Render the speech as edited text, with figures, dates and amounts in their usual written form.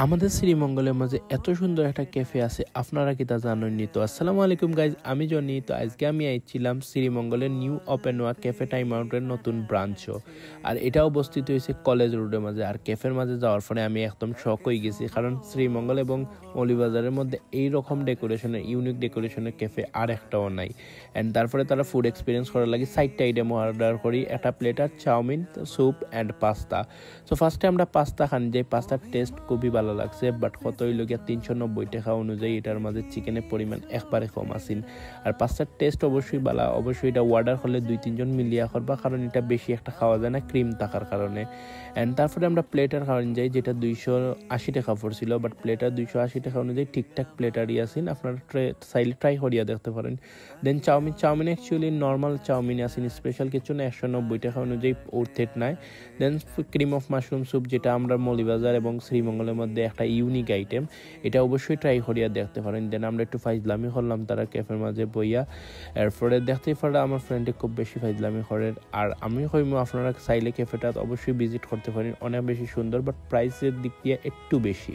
আমাদের শ্রীমঙ্গলের মাঝে এত সুন্দর একটা ক্যাফে আছে, আপনারা কি তা জানেননি? তো আসসালামু আলাইকুম গাইজ, আমি জনি। তো আজকে আমি আইছিলাম শ্রীমঙ্গলের নিউ ওপেন হওয়া ক্যাফে টাইম আউটের নতুন ব্রাঞ্চও। আর এটা অবস্থিত হয়েছে কলেজ রোডের মাঝে। আর ক্যাফের মাঝে যাওয়ার পরে আমি একদম শক হয়ে গেছি, কারণ শ্রীমঙ্গল এবং মৌলভীবাজারের মধ্যে এই রকম ডেকোরেশনের ইউনিক ডেকোরেশনের ক্যাফে আর একটাও নাই। অ্যান্ড তারপরে তারা ফুড এক্সপিরিয়েন্স করার লাগে 4টা আইটেম অর্ডার করি, একটা platter chowmein, soup and pasta. So ফার্স্টে আমরা পাস্তা খান, যে পাস্তার টেস্ট খুবই ভালো লাগছে, বাট কত হইল গিয়া 390 টাকা অনুযায়ী এটার মাঝে চিকেনের পরিমাণ একবারে কম আসিন। আর পাস্তার টেস্ট অবশ্যই ভালো, অবশ্যই এটা অর্ডার করলে 2-3 জন মিলিয়া করবা, কারণ এটা বেশি একটা খাওয়া যায় না ক্রিম থাকার কারণে। অ্যান্ড তারপরে আমরা প্লেটার খাওয়ান যাই, যেটা 280 টাকা পড়ছিল, বাট প্লেটার 280 টাকা অনুযায়ী ঠিকঠাক প্লেটারই আসিন, আপনারা চাইলে ট্রাই করিয়া দেখতে পারেন। Then chowmein actually normal chowmein আসিন, স্পেশাল কিছু না, 190 টাকা অনুযায়ী ওর্থেট নাই। Then cream of mushroom soup, যেটা আমরা মৌলভীবাজার এবং শ্রীমঙ্গলের মধ্যে একটা ইউনিক আইটেম, এটা অবশ্যই ট্রাই করিয়া দেখতে পারেন। দেন আমরা একটু ফাইজলামি করলাম তারা ক্যাফের মাঝে বইয়া, এরপরে দেখতেই পারে আমার ফ্রেন্ডে খুব বেশি ফাইজলামি করেন। আর আমি কইমু আপনারা চাইলে ক্যাফেটা অবশ্যই ভিজিট করতে পারেন, অনেক বেশি সুন্দর, বাট প্রাইসের দিক দিয়ে একটু বেশি।